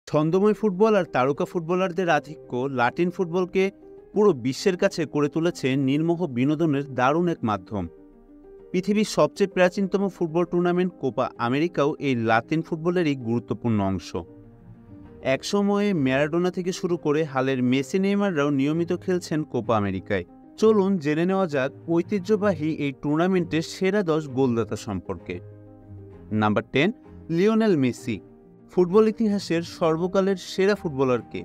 ছন্দময় football আর তারকা ফুটবলারদের আধিক্য লাতিন ফুটবলকে পুরো বিশ্বের কাছে করে তুলেছে নির্মোহ বিনোদনের দারুণ এক মাধ্যম। পৃথিবীর সবচেয়ে প্রাচীনতম ফুটবল টুর্নামেন্ট কোপা আমেরিকাও এই লাতিন ফুটবলেরই গুরুত্বপূর্ণ অংশ। একসময়ে ম্যারাডোনা থেকে শুরু করে হালের মেসি নেইমাররাও নিয়মিত খেলছেন কোপা আমেরিকায়। চলুন জেনে নেওয়া যাক ঐতিহ্যবাহী এই টুর্নামেন্টের সেরা 10 গোলদাতা সম্পর্কে। Number 10, Lionel Messi. ফুটবল ইতিহাসের সর্বকালের সেরা ফুটবলারকে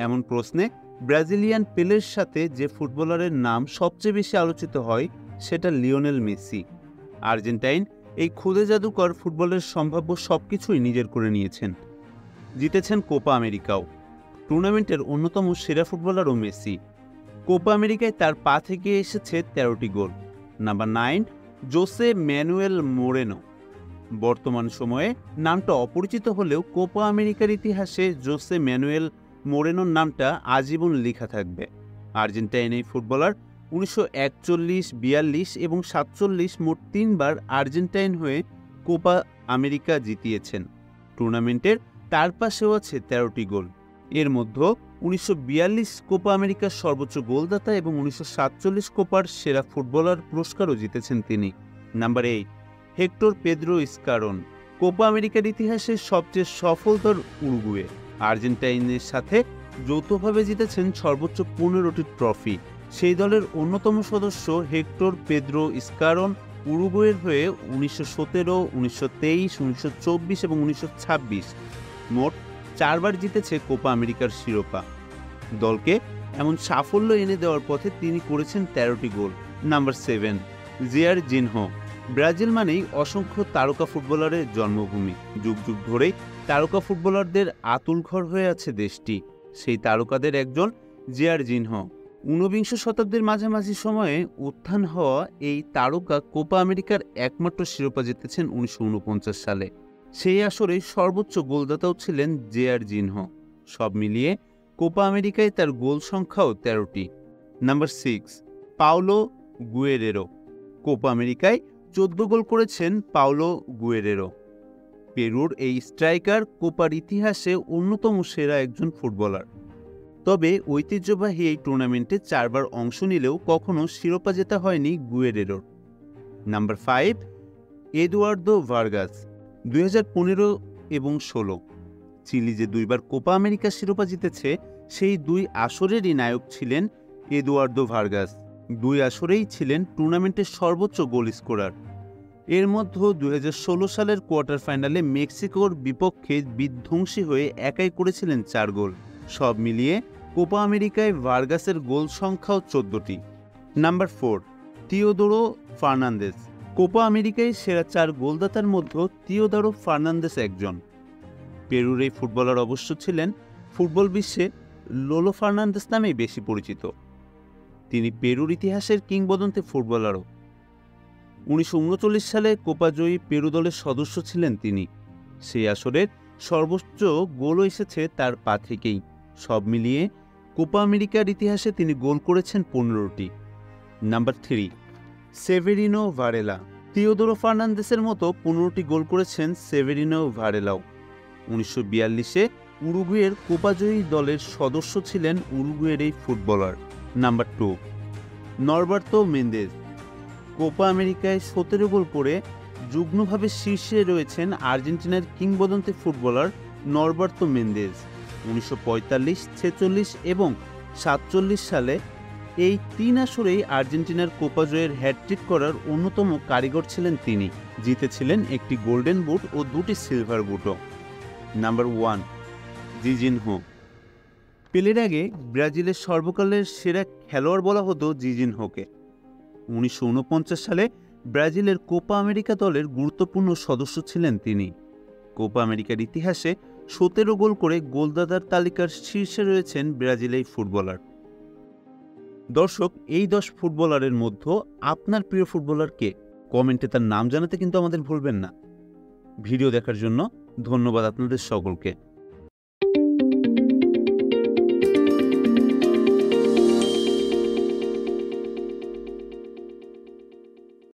এমন প্রশ্নে ব্রাজিলিয়ান পেলের সাথে যে ফুটবলারের নাম সবচেয়ে বেশি আলোচিত হয় সেটা লিওনেল মেসি। আর্জেন্টাইন এই ক্ষুদে জাদুকর ফুটবলের সম্ভাব্য সবকিছুই নিজের করে নিয়েছেন, জিতেছেন কোপা আমেরিকাও। টুর্নামেন্টের অন্যতম সেরা ফুটবলারও মেসি। কোপা আমেরিকায় তার পা থেকে এসেছে 13টি গোল। Number 9, Jose Manuel Moreno. বর্তমান সময়ে নামটা অপরিচিত হলেও কোপা আমেরিকার ইতিহাসে জোসে ম্যানুয়েল মোরেনোর নামটা আজীবন লেখা থাকবে। আর্জেন্টাইন এই ফুটবলার 1941, 42 এবং 47 মোট 3 বার আর্জেন্টাইন হয়ে কোপা আমেরিকা জিতিয়েছেন। টুর্নামেন্টের তার পাশেও আছে 13টি গোল। এর মধ্যে 1942 কোপা আমেরিকার সর্বোচ্চ গোলদাতা এবং 1947 কোপার সেরা ফুটবলার পুরস্কারও জিতেছেন তিনি। Number 8, Hector Pedro Scarone. Copa আমেরিকার ইতিহাসে সবচেয়ে সফলতর উরুগুয়ে। আর্জেন্টাইনের সাথে যৌথভাবে জিতেছেন সর্বোচ্চ 15টি ট্রফি। সেই দলের অন্যতম সদস্য হেক্টর পেদ্রো স্কারন উরুগুয়ের হয়ে 1917, 1923, 1924 এবং 1926 মোট 4 বার জিতেছে কোপা আমেরিকার শিরোপা। দলকে এমন সাফল্য এনে দেওয়ার পথে তিনি করেছেন 13টি গোল। নাম্বার 7, জিয়ার জিনহো। ব্রাজিল মানেই অসংখ্য তারকা ফুটবলারের জন্মভূমি। যুগ যুগ ধরেই তারকা ফুটবলারদের আতুলঘর হয়ে আছে দেশটি। সেই তারকাদের একজন জিয়ার জিনহো। 19বিংশ শতাব্দীর মাঝামাঝি সময়ে উত্থান হওয়া এই তারকা কোপা আমেরিকার একমাত্র শিরোপা জিতেছেন 1949 সালে। সেই আসরে সর্বোচ্চ গোলদাতাও ছিলেন জিয়ার জিনহো। সব মিলিয়ে কোপা আমেরিকায় তার গোল সংখ্যাও 13টি। Number 6, Paolo Guerrero. কোপা আমেরিকায় 14 গোল করেছেন পাওলো গুয়েরেরো। পেরুর এই স্ট্রাইকার কোপার ইতিহাসে অন্যতম সেরা একজন ফুটবলার। তবে ঐতিহ্যবাহী এই টুর্নামেন্টে 4 বার অংশ নিলেও কখনো শিরোপা জেতা হয়নি গুয়েরেরোর। Number 5, Eduardo Vargas. 2015 এবং 16 চিলি যে 2 বার কোপা আমেরিকা শিরোপা জিতেছে সেই 2 আসরেরই নায়ক ছিলেন এদুয়ার্দো ভার্গাস। 2 আসরেই ছিলেন টুর্নামেন্টের সর্বোচ্চ গোল স্কোরার। এর মধ্যে 2016 সালের কোয়ার্টার ফাইনালে মেক্সিকোর বিপক্ষে বিধ্বংসী হয়ে একাই করেছিলেন 4 গোল। সব মিলিয়ে কোপা আমেরিকায় ভার্গাসের গোল সংখ্যাও 14টি। Number 4, Teodoro Fernandez. কোপা আমেরিকায় সেরা 4 গোলদাতার মধ্যে তিওদোরো ফার্নান্দেস একজন। পেরুর এই ফুটবলার অবশ্য ছিলেন ফুটবল বিশ্বে লোলো ফার্নান্দেস নামেই বেশি পরিচিত। তিনি পেরুর ইতিহাসের কিংবদন্তি ফুটবলারও। 1939 সালে কোপা জয়ী পেরু দলের সদস্য ছিলেন তিনি। সেই আসরের সর্বোচ্চ গোলও এসেছে তার পা থেকেই। সব মিলিয়ে কোপা আমেরিকার ইতিহাসে তিনি গোল করেছেন 15টি। Number 3, সেভেরিনো Varela. তিওদোরো ফার্নান্দেসের মতো 15টি গোল করেছেন সেভেরিনো ভারেলাও। 1942-এ উরুগুয়ের কোপাজয়ী দলের সদস্য ছিলেন উরুগুয়ের এই footballer. Number 2, Norberto Mendez. Copa আমেরিকায় 17 গোল করে যুগ্মভাবে শীর্ষে রয়েছেন আর্জেন্টিনার কিংবদন্তি ফুটবলার নরবার্তো মেন্দেজ। 1945, 46 এবং 47 সালে এই 3 আসরেই আর্জেন্টিনার কোপা জয়ের হ্যাটট্রিক করার অন্যতম কারিগর ছিলেন তিনি। জিতেছিলেন একটি গোল্ডেন বুট ও 2টি সিলভার বুটও। Number 1, Zizinho. পেলের আগে ব্রাজিলের সর্বকালের সেরা খেলোয়াড় বলা হতো জিজিনহোকে। 1949 সালে ব্রাজিলের কোপা আমেরিকা দলের গুরুত্বপূর্ণ সদস্য ছিলেন তিনি। কোপা আমেরিকার ইতিহাসে 17 গোল করে গোলদাতার তালিকার শীর্ষে রয়েছেন ব্রাজিল এই ফুটবলার। দর্শক, এই 10 ফুটবলারের মধ্যে আপনার প্রিয় ফুটবলার কে? কমেন্টে তার নাম জানাতে কিন্তু আমাদের ভুলবেন না। ভিডিও দেখার জন্য ধন্যবাদ আপনাদের সকলকে।